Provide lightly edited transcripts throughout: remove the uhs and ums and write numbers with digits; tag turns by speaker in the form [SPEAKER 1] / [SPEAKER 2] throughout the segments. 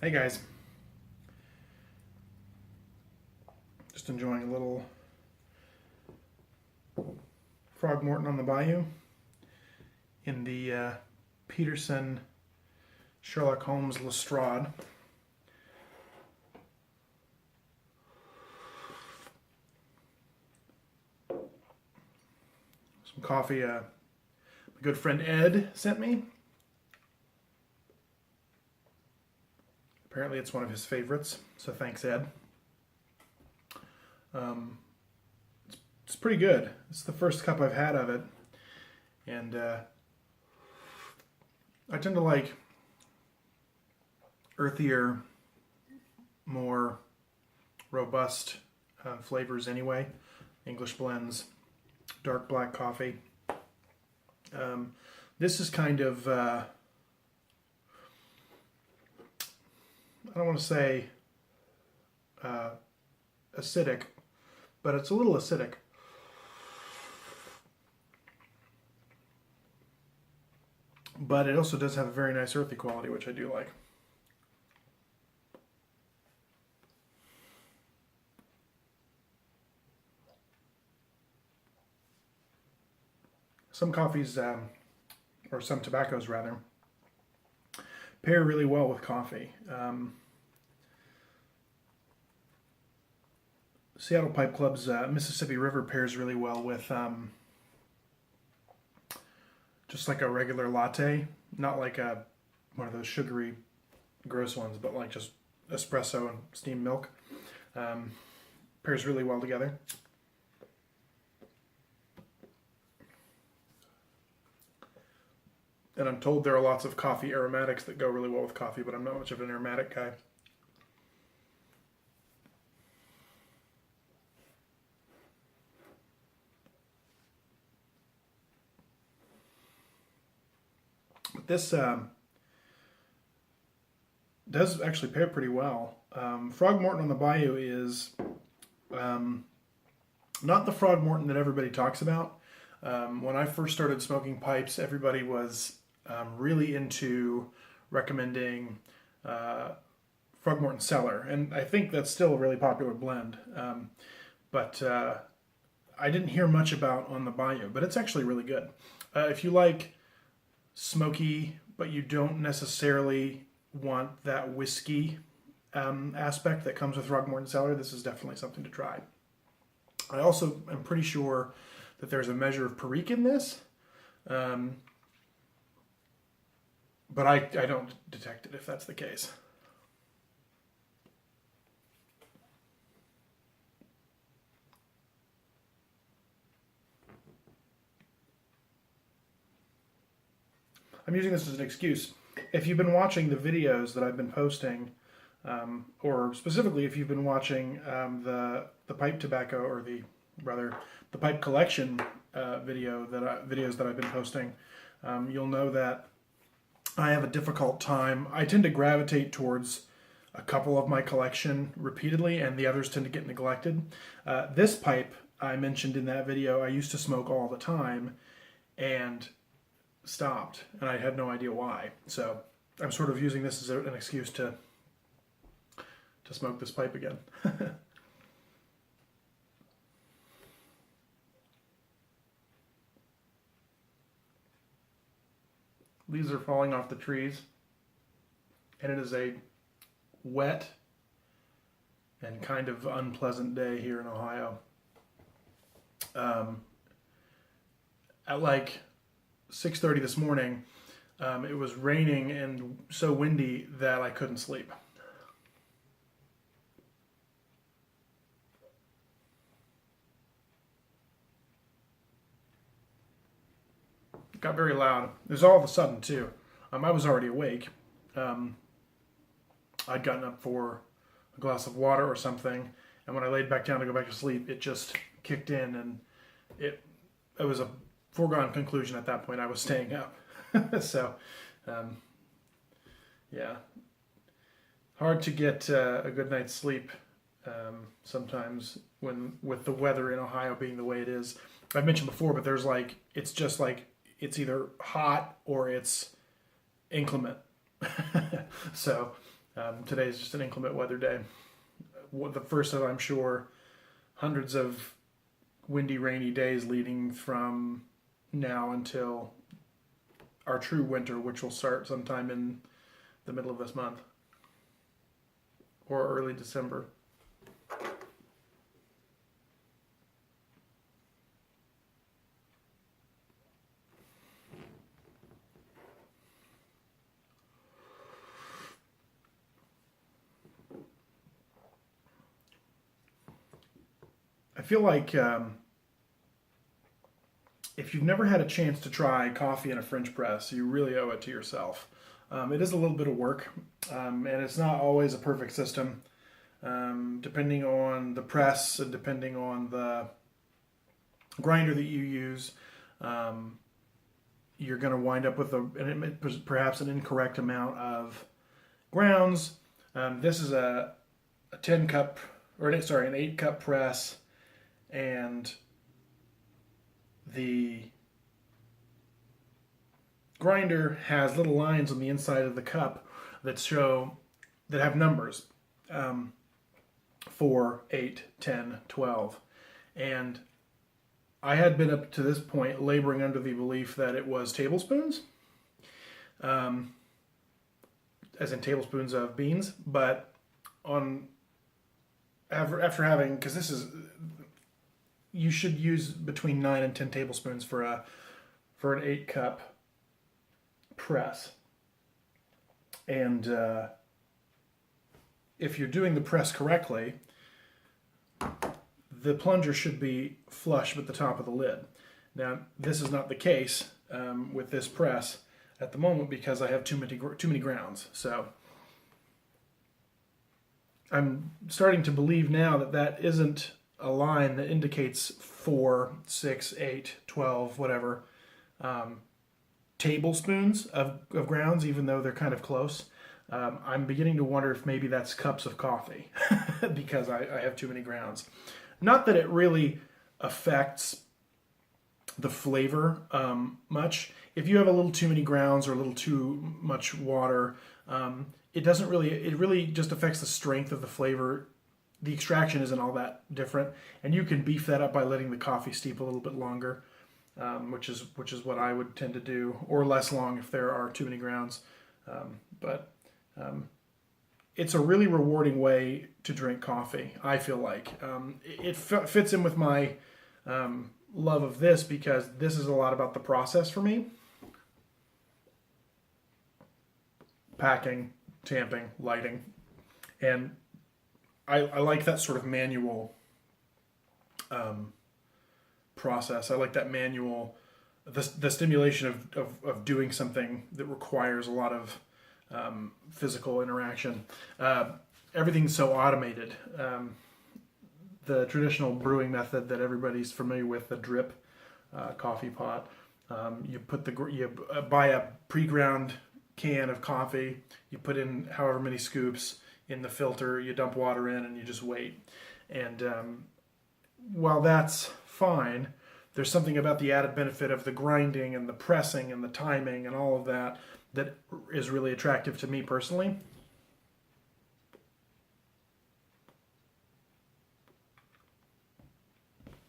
[SPEAKER 1] Hey guys, just enjoying a little Frogmorton on the Bayou in the Peterson Sherlock Holmes Lestrade. Some coffee my good friend Ed sent me. Apparently it's one of his favorites, so thanks Ed. It's pretty good. It's the first cup I've had of it, and I tend to like earthier, more robust flavors anyway. English blends, dark black coffee. This is kind of, I don't want to say acidic, but it's a little acidic. But it also does have a very nice earthy quality, which I do like. Some coffees, or some tobaccos rather, pair really well with coffee. Seattle Pipe Club's Mississippi River pairs really well with just like a regular latte, not like one of those sugary, gross ones, but like just espresso and steamed milk. Pairs really well together. And I'm told there are lots of coffee aromatics that go really well with coffee, but I'm not much of an aromatic guy. But this does actually pair pretty well. Frogmorton on the Bayou is not the Frogmorton that everybody talks about. When I first started smoking pipes, everybody was really into recommending Frogmorton Cellar, and I think that's still a really popular blend. But I didn't hear much about on the Bayou, but it's actually really good. If you like smoky, but you don't necessarily want that whiskey aspect that comes with Frogmorton Cellar, this is definitely something to try. I also am pretty sure that there's a measure of Perique in this, but I don't detect it if that's the case. I'm using this as an excuse. If you've been watching the videos that I've been posting, or specifically if you've been watching the pipe tobacco, or the pipe collection videos that I've been posting, you'll know that I have a difficult time. I tend to gravitate towards a couple of my collection repeatedly, and the others tend to get neglected. This pipe I mentioned in that video, I used to smoke all the time, and stopped, and I had no idea why. So I'm sort of using this as an excuse to smoke this pipe again. Leaves are falling off the trees, and it is a wet and kind of unpleasant day here in Ohio. At like 6:30 this morning, it was raining and so windy that I couldn't sleep. It got very loud. It was all of a sudden too. I was already awake. I'd gotten up for a glass of water or something, and when I laid back down to go back to sleep, it just kicked in, and it was a foregone conclusion at that point. I was staying up. So, yeah. Hard to get a good night's sleep sometimes with the weather in Ohio being the way it is. I've mentioned before, but there's like, it's just like, it's either hot or it's inclement. So Today is just an inclement weather day. The first of, I'm sure, hundreds of windy, rainy days leading from now until our true winter, which will start sometime in the middle of this month or early December. I feel like if you've never had a chance to try coffee in a French press, you really owe it to yourself. It is a little bit of work, and it's not always a perfect system, depending on the press and depending on the grinder that you use. You're going to wind up with perhaps an incorrect amount of grounds. This is a 10 cup, an 8 cup press, and the grinder has little lines on the inside of the cup that have numbers, 4, 8, 10, 12. And I had been up to this point laboring under the belief that it was tablespoons, as in tablespoons of beans, but after having, because you should use between 9 and 10 tablespoons for an 8 cup press. And if you're doing the press correctly, the plunger should be flush with the top of the lid. Now, this is not the case with this press at the moment because I have too many grounds. So I'm starting to believe now that isn't a line that indicates 4, 6, 8, 12, whatever tablespoons of grounds, even though they're kind of close. I'm beginning to wonder if maybe that's cups of coffee because I have too many grounds. Not that it really affects the flavor much. If you have a little too many grounds or a little too much water, it really just affects the strength of the flavor. The extraction isn't all that different, and you can beef that up by letting the coffee steep a little bit longer, which is what I would tend to do, or less long if there are too many grounds. But it's a really rewarding way to drink coffee, I feel like. It fits in with my love of this because this is a lot about the process for me. Packing, tamping, lighting. And I like that sort of manual process. I like that manual, the stimulation of doing something that requires a lot of physical interaction. Everything's so automated. The traditional brewing method that everybody's familiar with, the drip coffee pot. You buy a pre-ground can of coffee. You put in however many scoops in the filter. You dump water in, and you just wait. And while that's fine, there's something about the added benefit of the grinding and the pressing and the timing and all of that that is really attractive to me personally.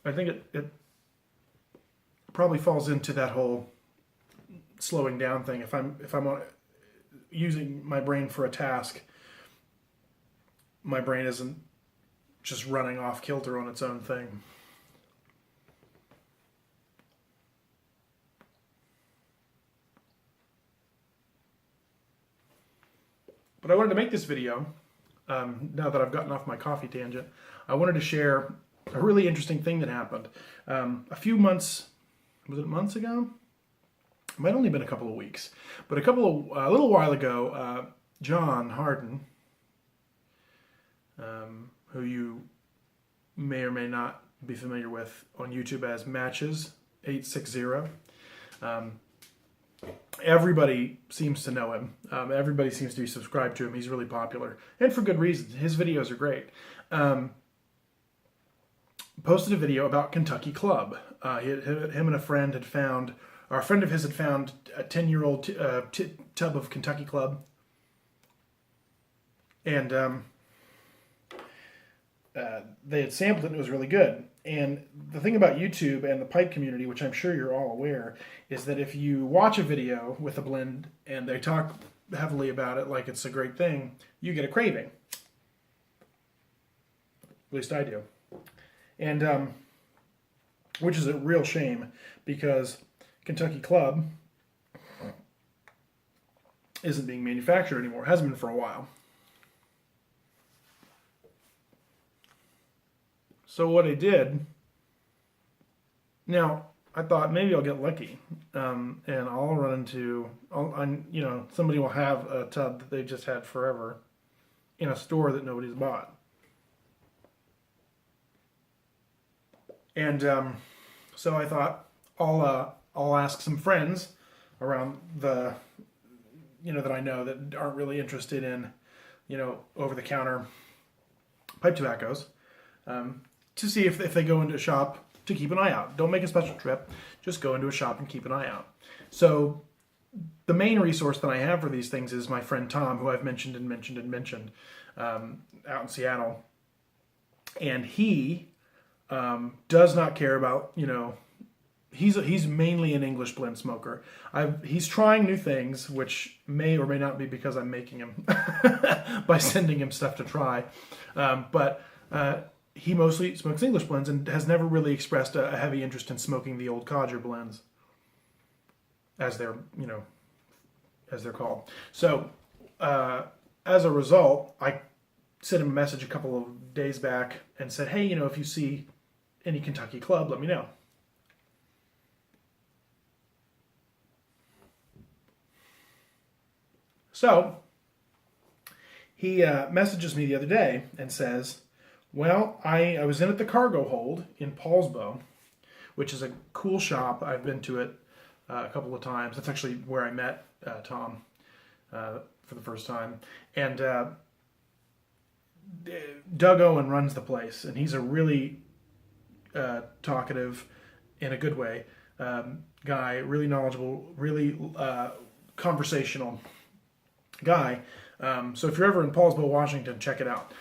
[SPEAKER 1] I think it probably falls into that whole slowing down thing. If I'm using my brain for a task, my brain isn't just running off kilter on its own thing. But I wanted to make this video, now that I've gotten off my coffee tangent, I wanted to share a really interesting thing that happened. A few months, was it months ago? It might have only been a couple of weeks. But a little while ago, John Harden, who you may or may not be familiar with on YouTube as Matches860. Everybody seems to know him. Everybody seems to be subscribed to him. He's really popular, and for good reason. His videos are great. Posted a video about Kentucky Club. Him and a friend had found, or a friend of his had found a 10-year-old tub of Kentucky Club. And they had sampled it and it was really good. And the thing about YouTube and the pipe community, which I'm sure you're all aware, is that if you watch a video with a blend and they talk heavily about it like it's a great thing, you get a craving. At least I do. And which is a real shame because Kentucky Club isn't being manufactured anymore. Hasn't been for a while. So what I did, now I thought maybe I'll get lucky, and I'll run into, somebody will have a tub that they just had forever in a store that nobody's bought. And so I thought I'll ask some friends around the, that I know that aren't really interested in, over-the-counter pipe tobaccos, to see if they go into a shop to keep an eye out. Don't make a special trip. Just go into a shop and keep an eye out. So the main resource that I have for these things is my friend Tom, who I've mentioned out in Seattle. And he does not care about, he's mainly an English blend smoker. He's trying new things, which may or may not be because I'm making him by sending him stuff to try. But he mostly smokes English blends and has never really expressed a heavy interest in smoking the old codger blends, as they're called. So as a result, I sent him a message a couple of days back and said, hey, if you see any Kentucky Club, let me know. So he messages me the other day and says, well, I was in at the Cargo Hold in Paulsbo, which is a cool shop. I've been to it a couple of times. That's actually where I met Tom for the first time. And Doug Owen runs the place, and he's a really talkative, in a good way, guy, really knowledgeable, really conversational guy. So if you're ever in Paulsbo, Washington, check it out.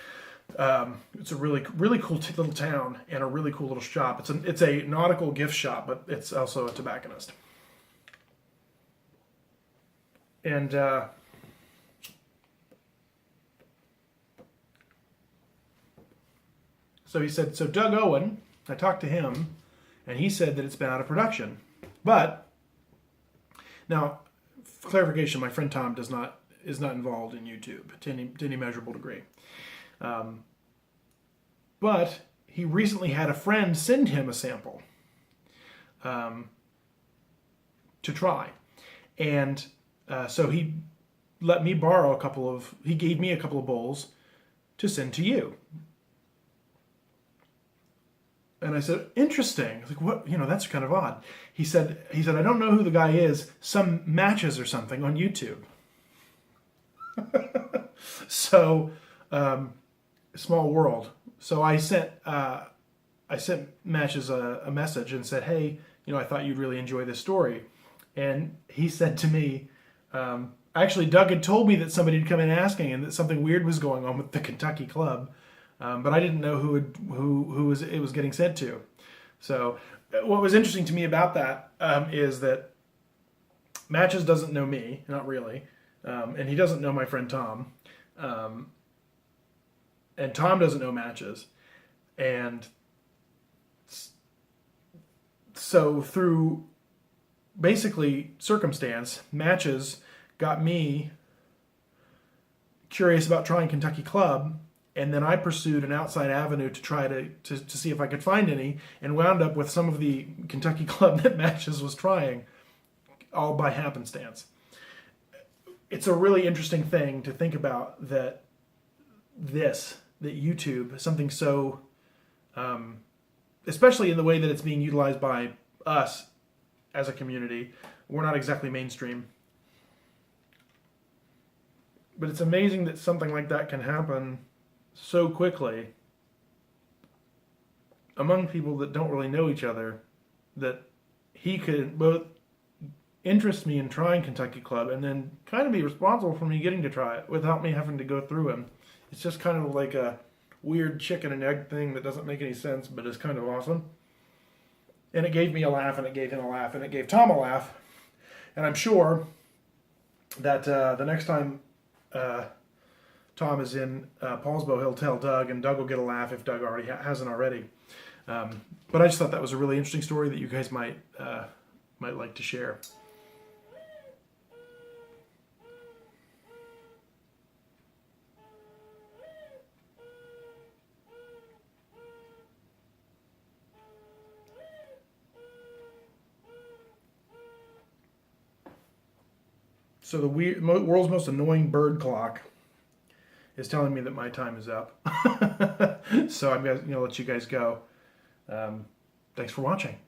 [SPEAKER 1] It's a really, really cool little town and a really cool little shop. It's a nautical gift shop, but it's also a tobacconist. And so he said, so Doug Owen, I talked to him, and he said that it's been out of production. But now, for clarification, my friend Tom is not involved in YouTube to any measurable degree. But he recently had a friend send him a sample to try. And so he let me borrow he gave me a couple of bowls to send to you. And I said, interesting. I was like, what? That's kind of odd. He said, I don't know who the guy is. Some matches or something on YouTube. So, small world. So I sent Matches a message and said, hey, I thought you'd really enjoy this story. And he said to me, actually, Doug had told me that somebody had come in asking and that something weird was going on with the Kentucky Club. But I didn't know who it was getting sent to. So what was interesting to me about that is that Matches doesn't know me, not really, and he doesn't know my friend Tom, and Tom doesn't know Matches, and so through basically circumstance, Matches got me curious about trying Kentucky Club. And then I pursued an outside avenue to try to see if I could find any, and wound up with some of the Kentucky Club that Matches was trying, all by happenstance. It's a really interesting thing to think about that YouTube, something so, especially in the way that it's being utilized by us as a community, we're not exactly mainstream. But it's amazing that something like that can happen so quickly among people that don't really know each other, that he could both interest me in trying Kentucky Club and then kind of be responsible for me getting to try it without me having to go through him. It's just kind of like a weird chicken and egg thing that doesn't make any sense, but is kind of awesome. And it gave me a laugh, and it gave him a laugh, and it gave Tom a laugh. And I'm sure that the next time Tom is in Paulsbo, he'll tell Doug, and Doug will get a laugh if Doug already hasn't already. But I just thought that was a really interesting story that you guys might like to share. So the world's most annoying bird clock is telling me that my time is up. So I'm going to let you guys go. Thanks for watching.